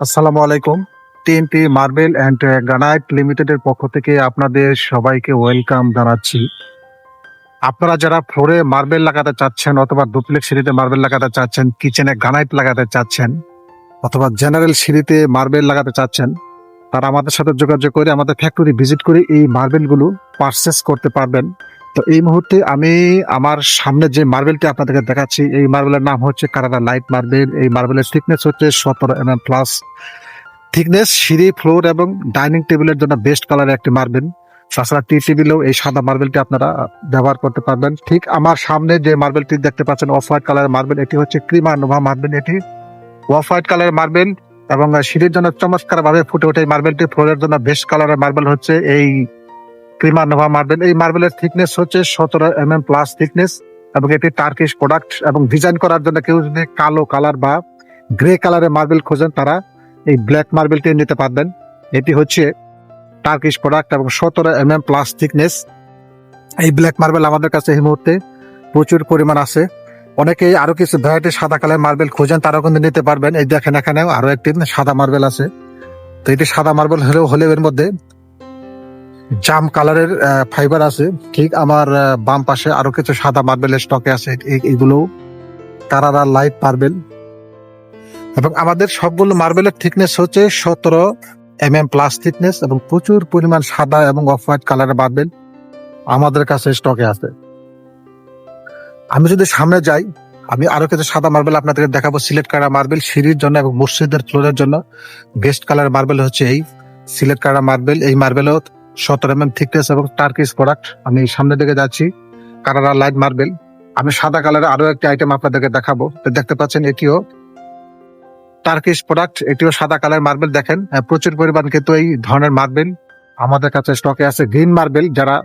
আসসালামু আলাইকুম। TNT marble and granite লিমিটেডের পক্ষ থেকে আপনাদের সবাইকে ওয়েলকাম জানাচ্ছি। আপনারা যারা ফ্লোরে মার্বেল লাগাতে চাচ্ছেন অথবা ডুপ্লেক্স সিঁড়িতে মার্বেল লাগাতে চাচ্ছেন, কিচেনে গ্রানাইট লাগাতে চাচ্ছেন অথবা জেনারেল সিঁড়িতে মার্বেল লাগাতে চাচ্ছেন, তারা আমাদের সাথে যোগাযোগ করে আমাদের ফ্যাক্টরি ভিজিট করে এই মার্বেলগুলো পারচেস করতে পারবেন। তো এই মুহূর্তে আমি আমার সামনে যে মার্বেলটি আপনাদেরকে দেখাচ্ছি, এই মার্বেলের নাম হচ্ছে কানাডা লাইট মার্বেল। এই মার্বেলের থিকনেস হচ্ছে 17 mm প্লাস থিকনেস। সিঁড়ি, ফ্লোর এবং ডাইনিং টেবিলের জন্য বেস্ট কালারের একটি মার্বেল। তাছাড়া টি টেবিলেও এই সাদা মার্বেলটি আপনারা ব্যবহার করতে পারবেন। ঠিক আমার সামনে যে মার্বেলটি দেখতে পাচ্ছেন অফ হোয়াইট কালারের মার্বেল, এটি হচ্ছে ক্রিমা নোভা মার্বেল। এটি অফ হোয়াইট কালারের মার্বেল এবং সিঁড়ির জন্য চমৎকার ভাবে ফুটে ওঠে এই মার্বেলটি। ফ্লোরের জন্য বেস্ট কালারের মার্বেল হচ্ছে এই ক্রিমা নোভা মার্বেল। এই মার্বেলের থিকনেস হচ্ছে 17 mm প্লাস থিকনেস এবং এটি টার্কিশ প্রোডাক্ট। এবং ডিজাইন করার জন্য কেউ যদি কালো কালার বা গ্রে কালারের মার্বেল খোঁজেন, তারা এই ব্ল্যাক মার্বেলটি নিতে পারবেন। এটি হচ্ছে টার্কিশ প্রোডাক্ট এবং 17 mm প্লাস থিকনেস। এই ব্ল্যাক মার্বেল আমাদের কাছে এই মুহূর্তে প্রচুর পরিমাণ আছে। অনেকেই আরো কিছু ভ্যারাইটি সাদা কালার মার্বেল খোঁজেন, তারাও কিন্তু নিতে পারবেন। এই দেখেন এখানেও আরো একটি সাদা মার্বেল আছে। তো এটি সাদা মার্বেল হলেও এর মধ্যে জাম কালারের ফাইবার আছে। ঠিক আমার বাম পাশে আরো কিছু সাদা মার্বেলের স্টকে আছে। এগুলো কানাডা লাইট মার্বেল এবং আমাদের সবগুলো মার্বেলের থিকনেস হচ্ছে 17 mm প্লাস থিকনেস এবং প্রচুর পরিমাণ সাদা এবং অফ হোয়াইট কালারের মার্বেল আমাদের কাছে স্টকে আছে। আমি যদি সামনে যাই, আমি আরো কিছু সাদা মার্বেল আপনাদের দেখাবো। সিলেট কাটা মার্বেল সিঁড়ির জন্য এবং মসজিদের ফ্লোরের জন্য বেস্ট কালার মার্বেল হচ্ছে এই সিলেট কাটা মার্বেল। এই মার্বেলও 17 mm থিকনেস এবং টার্কিশ প্রোডাক্ট। আমি সামনের দিকে যাচ্ছি, কানাডা লাইট মার্বেল। আমি সাদা কালারের আরো একটি আইটেম আপনাদেরকে দেখাবো। দেখতে পাচ্ছেন এটিও টার্কিশ প্রোডাক্ট, এটিও সাদা কালার মার্বেল। দেখেন প্রচুর পরিমাণ কিন্তু এই ধরনের মার্বেল আমাদের কাছে স্টকে আছে। গ্রিন মার্বেল, যারা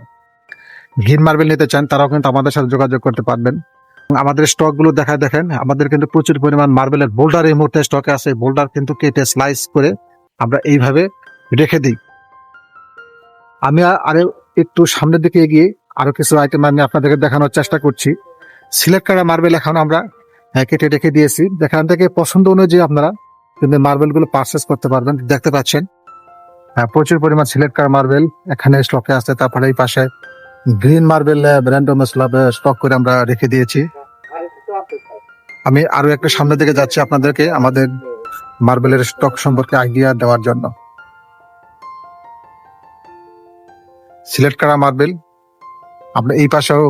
গ্রিন মার্বেল নিতে চান তারাও কিন্তু আমাদের সাথে যোগাযোগ করতে পারবেন। আমাদের স্টক গুলো দেখেন, আমাদের কিন্তু প্রচুর পরিমাণ মার্বেলের বোল্ডার এই মুহূর্তে স্টকে আছে। বোল্ডার কিন্তু কেটে স্লাইস করে আমরা এইভাবে রেখে দিই। আমি আরো একটু সামনের দিকে এগিয়ে আরো কিছু আইটেম আমি আপনাদেরকে দেখানোর চেষ্টা করছি। সিলেক্ট করা মার্বেল এখন আমরা কেটে রেখে দিয়েছি। এখান থেকে পছন্দ অনুযায়ী আপনারা কিন্তু মার্বেল গুলো পারচেস করতে পারবেন। দেখতে পাচ্ছেন প্রচুর পরিমাণ সিলেক্ট করা মার্বেল এখানে স্টকে আছে। তারপরে এই পাশে গ্রিন মার্বেল ব্র্যান্ডম স্টক করে আমরা রেখে দিয়েছি। আমি আরো একটা সামনের দিকে যাচ্ছি আপনাদেরকে আমাদের মার্বেলের স্টক সম্পর্কে আইডিয়া দেওয়ার জন্য। সিলেক্ট করা মার্বেল, আমরা এই পাশেও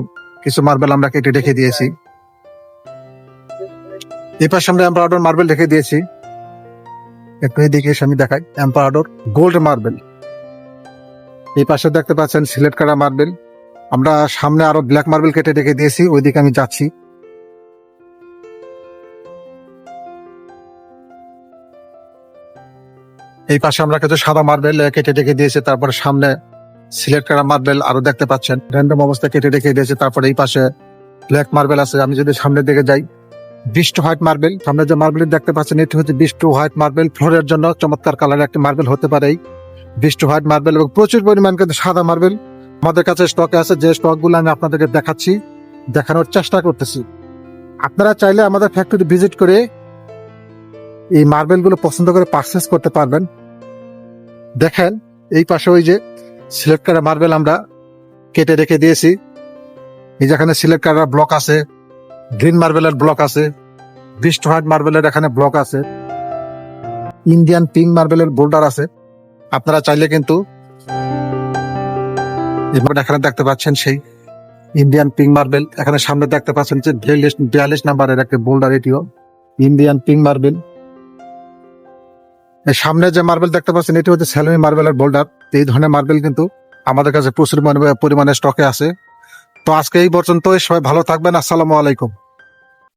কিছু মার্বেল আমরা কেটে রেখে দিয়েছি। এই পাশে আমরা এম্পারাডর মার্বেল রেখে দিয়েছি। একটু এদিকে এসে আমি দেখাই এম্পারাডর গোল্ড মার্বেল। এই পাশে দেখতে পাচ্ছেন সিলেক্ট করা মার্বেল। আমরা সামনে আরো ব্ল্যাক মার্বেল কেটে রেখে দিয়েছি, ওইদিকে আমি যাচ্ছি। এই পাশে আমরা কিছু সাদা মার্বেল কেটে রেখে দিয়েছি। তারপরে সামনে সিলেক্ট করা মার্বেল আরো দেখতে পাচ্ছেন র্যান্ডম অবস্থায় কেটে রেখে দিয়েছে। তারপরে এই পাশে ব্ল্যাক মার্বেল আছে। আমি যদি সামনের দিকে যাই, বিস্ট হোয়াইট মার্বেল, সামনে যে মার্বেল দেখতে পাচ্ছেন এটি হচ্ছে বিস্ট হোয়াইট মার্বেল। ফ্লোরের জন্য চমৎকার কালারের একটি মার্বেল হতে পারে এই বিস্ট হোয়াইট মার্বেল। এবং প্রচুর পরিমাণ কিন্তু সাদা মার্বেল আমাদের কাছে স্টকে আছে। যে স্টক গুলো আমি আপনাদেরকে দেখাচ্ছি, দেখানোর চেষ্টা করতেছি। আপনারা চাইলে আমাদের ফ্যাক্টরি ভিজিট করে এই মার্বেল গুলো পছন্দ করে পারচেস করতে পারবেন। দেখেন এই পাশে ওই যে সিলেক্ট করা মার্বেল আমরা কেটে রেখে দিয়েছি। এই যেখানে সিলেক্ট করা ব্লক আছে, গ্রিন মার্বেলের ব্লক আছে, বিস্ট হোয়াইট মার্বেলের এখানে ব্লক আছে, ইন্ডিয়ান পিঙ্ক মার্বেলের বোল্ডার আছে। আপনারা চাইলে কিন্তু এখানে দেখতে পাচ্ছেন সেই ইন্ডিয়ান পিঙ্ক মার্বেল। এখানে সামনে দেখতে পাচ্ছেন যে 42 নাম্বারের একটা বোল্ডার, এটিও ইন্ডিয়ান পিঙ্ক মার্বেল। সামনে যে মার্বেল দেখতে পাচ্ছেন এটি হচ্ছে স্যালমি মার্বেলের বোল্ডার। এই ধরনের মার্বেল কিন্তু আমাদের কাছে প্রচুর পরিমাণে স্টকে আছে। তো আজকে এই পর্যন্ত, সবাই ভালো থাকবেন। আসসালামু আলাইকুম।